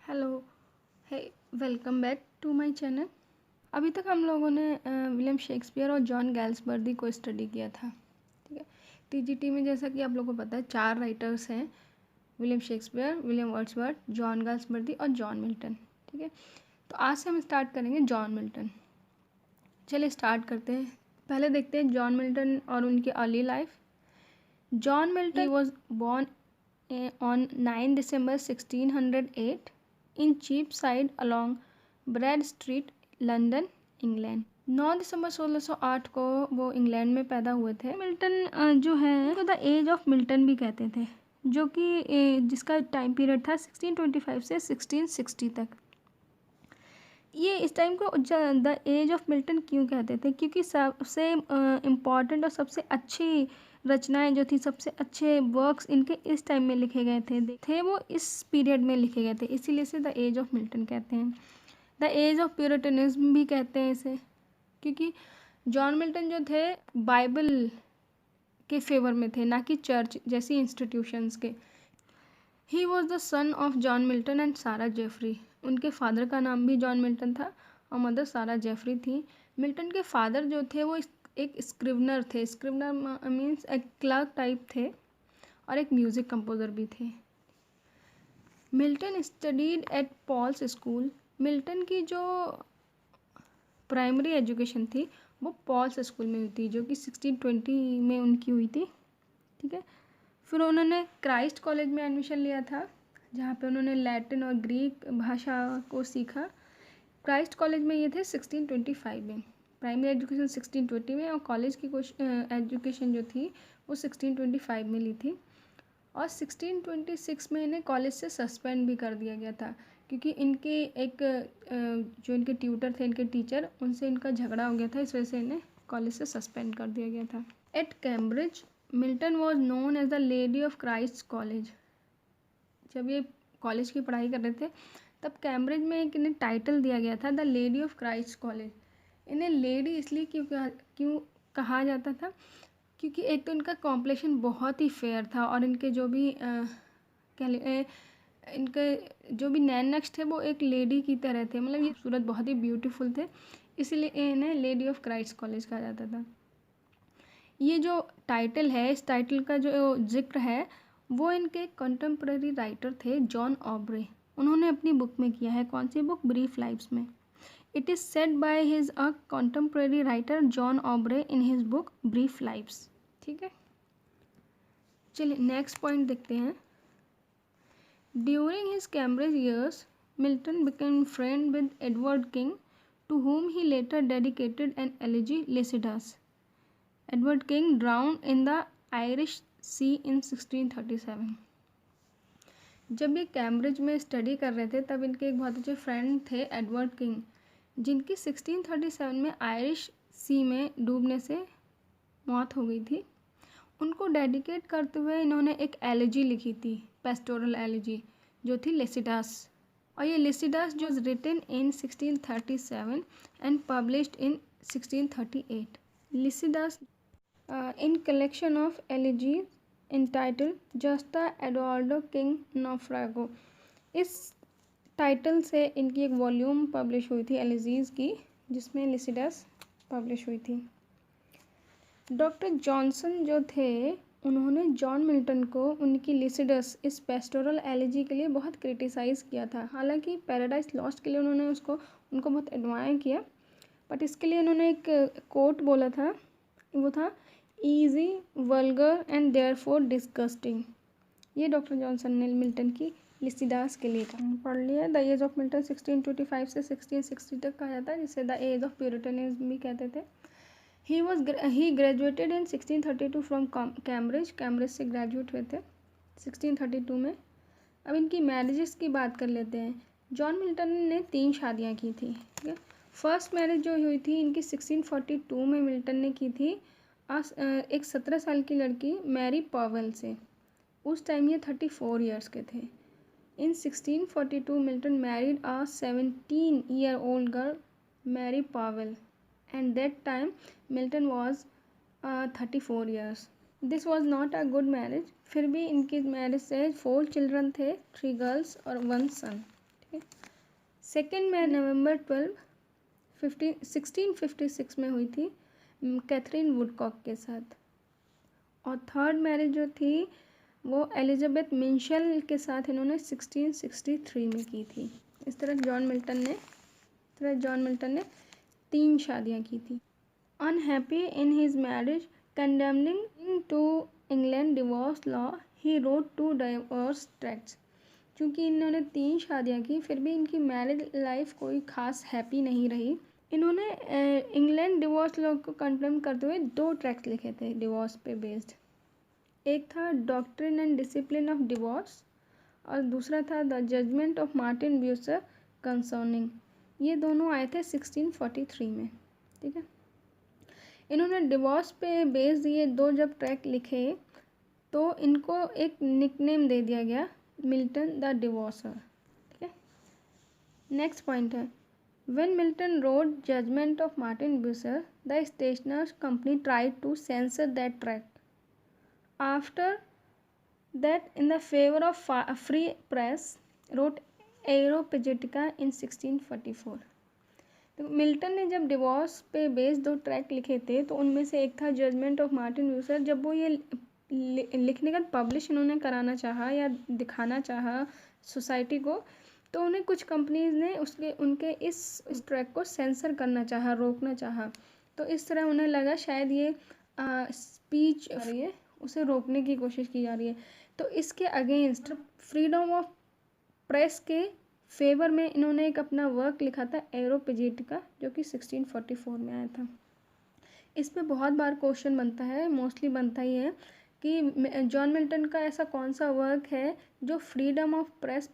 Hello, hey, welcome back to my channel. अभी तक हम लोगों ने विलियम शेक्सपियर और जॉन गैल्सबर्गी को स्टडी किया था। ठीक है, टीजीटी में जैसा कि आप लोगों को पता है 4 राइटर्स हैं, William Shakespeare, William Wordsworth, John Galsworthy और जॉन मिल्टन। ठीक है, तो आज से हम स्टार्ट करेंगे जॉन मिल्टन। चलिए स्टार्ट करते हैं। पहले देखते हैं जॉन मिल्टन और उनकी early life. John Milton was born on 9 December 1608 in Cheapside along Bread Street, London, England. 9 दिसंबर 1608 को वो इंग्लैंड में पैदा हुए थे। मिल्टन जो है तो द एज ऑफ मिल्टन भी कहते थे, जो कि जिसका टाइम पीरियड था 1625 से 1660 तक। ये इस टाइम को द एज ऑफ मिल्टन क्यों कहते थे? क्योंकि सबसे इम्पॉर्टेंट और सबसे अच्छी रचनाएं जो थी, सबसे अच्छे वर्क्स इनके इस टाइम में लिखे गए थे वो इस पीरियड में लिखे गए थे, इसीलिए से द एज ऑफ मिल्टन कहते हैं। द एज ऑफ प्यूरिटनिज्म भी कहते हैं इसे, क्योंकि जॉन मिल्टन जो थे बाइबल के फेवर में थे, ना कि चर्च जैसी इंस्टीट्यूशंस के। He was the son of John Milton and सारा जेफरी। उनके फादर का नाम भी जॉन मिल्टन था और मदर सारा जेफरी थी। मिल्टन के फादर जो थे वो एक स्क्रिवनर थे। स्क्रिवनर मीन्स एक क्लर्क टाइप थे और एक म्यूज़िक कंपोज़र भी थे। Milton studied at Paul's School. Milton की जो प्राइमरी एजुकेशन थी वो पॉल्स स्कूल में हुई थी, जो कि 1620 में उनकी हुई थी। ठीक है, फिर उन्होंने क्राइस्ट कॉलेज में एडमिशन लिया था, जहाँ पे उन्होंने लैटिन और ग्रीक भाषा को सीखा। क्राइस्ट कॉलेज में ये थे 1625 में। प्राइमरी एजुकेशन 1620 में और कॉलेज की एजुकेशन जो थी वो 1625 में ली थी। और 1626 में इन्हें कॉलेज से सस्पेंड भी कर दिया गया था, क्योंकि इनके एक जो इनके ट्यूटर थे, इनके टीचर, उनसे इनका झगड़ा हो गया था, इस वजह से इन्हें कॉलेज से सस्पेंड कर दिया गया था। At Cambridge Milton was known as the lady of Christ College. जब ये कॉलेज की पढ़ाई कर रहे थे तब कैम्ब्रिज में एक इन्हें टाइटल दिया गया था, the lady of Christ college. इन्हें लेडी इसलिए क्यों कहा जाता था? क्योंकि एक तो इनका कॉम्प्लेक्शन बहुत ही फेयर था और इनके जो भी इनके जो भी नैन नक्श थे वो एक लेडी की तरह थे, मतलब ये सूरत बहुत ही ब्यूटीफुल थे, इसीलिए इन्हें लेडी ऑफ क्राइस्ट कॉलेज कहा जाता था। ये जो टाइटल है, इस टाइटल का जो जिक्र है वो इनके कंटेम्प्रेरी राइटर थे जॉन ऑब्रे। उन्होंने अपनी बुक में किया है। कौन सी बुक? ब्रीफ लाइव्स में। It is said by his a contemporary writer John Aubrey in his book Brief Lives. ठीक है, चलिए नेक्स्ट पॉइंट देखते हैं। During his Cambridge years Milton became friend with Edward King, to whom he later dedicated an elegy, Lycidas. Edward King drowned in the Irish Sea in 1637। जब ये Cambridge में study कर रहे थे तब इनके एक बहुत अच्छे फ्रेंड थे एडवर्ड किंग, जिनकी 1637 में आयरिश सी में डूबने से मौत हो गई थी। उनको डेडिकेट करते हुए इन्होंने एक एलिजी लिखी थी, पेस्टोरल एलिजी, जो थी लेसिडास। और ये लेसिडास जो written in 1637 and published in 1638। Lycidas in collection of elegies entitled Justa Eduardo King Naufrago। इस टाइटल से इनकी एक वॉल्यूम पब्लिश हुई थी एलिजीज की, जिसमें लिसिडस पब्लिश हुई थी। डॉक्टर जॉनसन जो थे उन्होंने जॉन मिल्टन को उनकी लिसिडस इस पेस्टोरल एलिजी के लिए बहुत क्रिटिसाइज़ किया था। हालांकि पैराडाइज लॉस्ट के लिए उन्होंने उनको बहुत एडमायर किया, बट इसके लिए उन्होंने एक कोट बोला था, वो था easy, vulgar and therefore disgusting. ये डॉक्टर जॉनसन ने मिल्टन की लिसिडास के लिए पढ़ लिया। द एज ऑफ मिल्टन 1625 से 1660 तक कहा जाता है, जिसे द एज ऑफ प्यूरिटनिज्म भी कहते थे। ही ग्रेजुएटेड इन 1632 फ्रॉम कैम्ब्रिज से ग्रेजुएट हुए थे 1632 में। अब इनकी मैरिजेस की बात कर लेते हैं। जॉन मिल्टन ने 3 शादियाँ की थी। ठीक है, फर्स्ट मैरिज जो हुई थी इनकी 1642 में मिल्टन ने की थी एक 17 साल की लड़की मैरी पॉवेल से। उस टाइम ये 34 ईयर्स के थे। In 1642 Milton married a 17-year-old girl Mary Powell, and that time Milton was 34 years. This was not a good marriage. फिर भी इनकी मैरिज से 4 चिल्ड्रन थे, 3 गर्ल्स और 1 सन। सेकेंड मैरिज नवंबर 1656 में हुई थी कैथरीन वुडकॉक के साथ। और थर्ड मैरिज जो थी वो एलिजाबेथ मिशेल के साथ इन्होंने 1663 में की थी। इस तरह जॉन मिल्टन ने 3 शादियां की थी। Unhappy in his marriage, condemning to England divorce law, he wrote 2 divorce tracts. क्योंकि इन्होंने 3 शादियां की फिर भी इनकी मैरिज लाइफ कोई खास हैप्पी नहीं रही। इन्होंने इंग्लैंड डिवोर्स लॉ को कंडेम करते हुए 2 ट्रैक्ट्स लिखे थे डिवोर्स पे बेस्ड। एक था doctrine and discipline of divorce और दूसरा था the judgment of Martin Bucer concerning. ये दोनों आए थे 1643 में। ठीक है, इन्होंने डिवोर्स पे बेस्ड ये 2 जब ट्रैक्ट लिखे तो इनको एक निकनेम दे दिया गया, मिल्टन द डिवोर्सर। ठीक है, नेक्स्ट पॉइंट है when Milton wrote judgment of Martin Bucer, the stationers company tried to censor that tract. After that, in the favor of free press, wrote Aeropagitica in 1644. तो Milton ने जब divorce पे based 2 tract लिखे थे तो उनमें से एक था जजमेंट ऑफ मार्टिन ब्यूसर। जब वो ये लिखने का पब्लिश इन्होंने कराना चाहा या दिखाना चाहा सोसाइटी को, तो उन्हें कुछ कंपनीज ने उनके इस ट्रैक को सेंसर करना चाहा, रोकना चाहा। तो इस तरह उन्हें लगा शायद ये स्पीच रही है, उसे रोकने की कोशिश की जा रही है। तो इसके अगेंस्ट फ्रीडम ऑफ प्रेस के फेवर में इन्होंने एक अपना वर्क लिखा था एरोपेजिटिका, जो कि 1644 में आया था। इस पे बहुत बार क्वेश्चन बनता है, मोस्टली बनता ही है कि जॉन मिल्टन का ऐसा कौन सा वर्क है जो फ्रीडम ऑफ प्रेस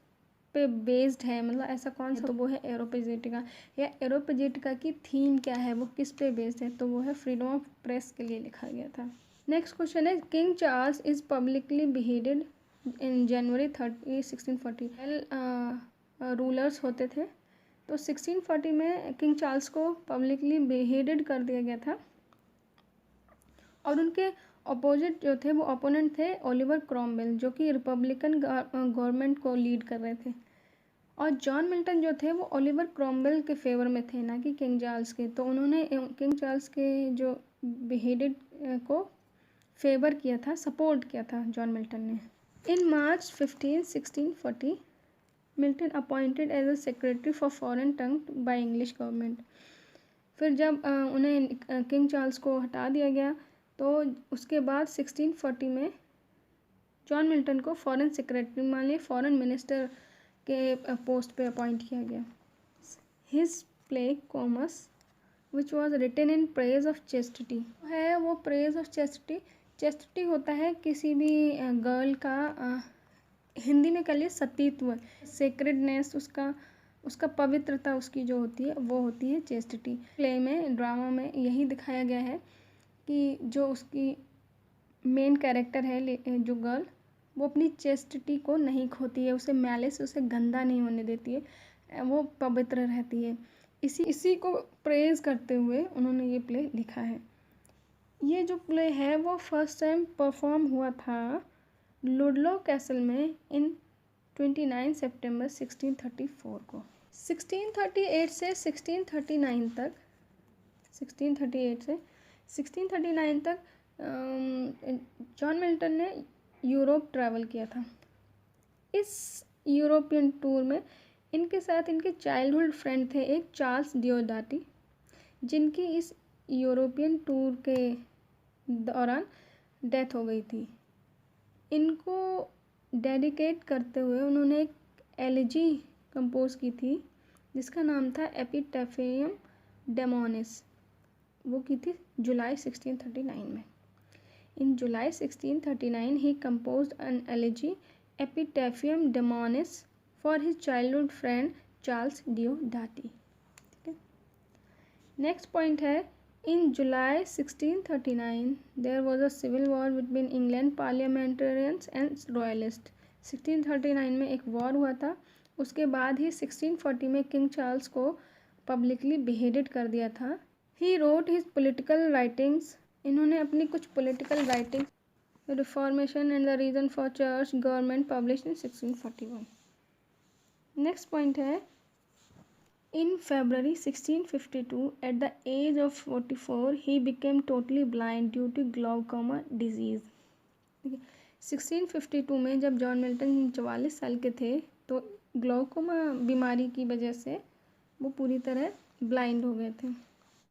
पे बेस्ड है, मतलब ऐसा कौन सा, तो वो है एरोपेजिटिका। या एरोपेजिटिका की थीम क्या है, वो किस पे बेस्ड है, तो वो है फ्रीडम ऑफ प्रेस के लिए लिखा गया था। नेक्स्ट क्वेश्चन है king Charles is publicly beheaded in January 30, 1640। Rulers होते थे, तो 1640 में किंग चार्ल्स को पब्लिकली बिहेडेड कर दिया गया था। और उनके अपोजिट जो थे, वो ओपोनेंट थे ओलिवर क्रॉमवेल, जो कि रिपब्लिकन गवर्नमेंट को लीड कर रहे थे। और जॉन मिल्टन जो थे वो ओलिवर क्रॉमवेल के फेवर में थे, ना कि किंग चार्ल्स के। तो उन्होंने किंग चार्ल्स के जो बिहेडेड को फेवर किया था, सपोर्ट किया था जॉन मिल्टन ने। In March 15, 1640 Milton appointed as a secretary for foreign tongue by English government. फिर जब उन्हें किंग चार्ल्स को हटा दिया गया तो उसके बाद 1640 में जॉन मिल्टन को फॉरेन सेक्रेटरी, मान लीजिए फॉरेन मिनिस्टर के पोस्ट पे अपॉइंट किया गया। His play Comus which was written in praise of chastity है, वो प्रेज ऑफ चेस्टिटी। चेस्टिटी होता है किसी भी गर्ल का, हिंदी में कह लिए सतीत्व, सेक्रेडनेस, उसका पवित्रता उसकी जो होती है वो होती है चेस्टिटी। प्ले में, ड्रामा में यही दिखाया गया है कि जो उसकी मेन कैरेक्टर है जो गर्ल, वो अपनी चेस्टिटी को नहीं खोती है, उसे मैले से उसे गंदा नहीं होने देती है, वो पवित्र रहती है। इसी को प्रेज करते हुए उन्होंने ये प्ले लिखा है। ये जो प्ले है वो फर्स्ट टाइम परफॉर्म हुआ था लुडलो कैसल में इन 29 सितंबर 1634 को। 1638 से 1639 तक 1639 तक जॉन मिल्टन ने यूरोप ट्रैवल किया था। इस यूरोपियन टूर में इनके साथ इनके चाइल्डहुड फ्रेंड थे एक चार्ल्स डियोडाटी, जिनकी इस यूरोपियन टूर के दौरान डेथ हो गई थी। इनको डेडिकेट करते हुए उन्होंने एक एलिजी कंपोज की थी जिसका नाम था एपिटैफियम डेमोनिस। वो की थी जुलाई 1639 में। इन July 1639 he composed an elegy Epitaphium Demonis for his childhood friend Charles Diodati। ठीक है, नेक्स्ट पॉइंट है in July 1639 there was a civil war between England parliamentarians and royalist. 1639 में एक वॉर हुआ था, उसके बाद ही 1640 में किंग चार्ल्स को पब्लिकली बिहेडेड कर दिया था। He wrote his political writings, इन्होंने अपनी कुछ political writing reformation and the reason for church government publish in 1641। Next point है, in February 1652 at the age of 44 he became totally blind due to glaucoma disease. ठीक है, 1652 में जब John Milton 44 साल के थे तो ग्लाउकोमा बीमारी की वजह से वो पूरी तरह ब्लाइंड हो गए थे।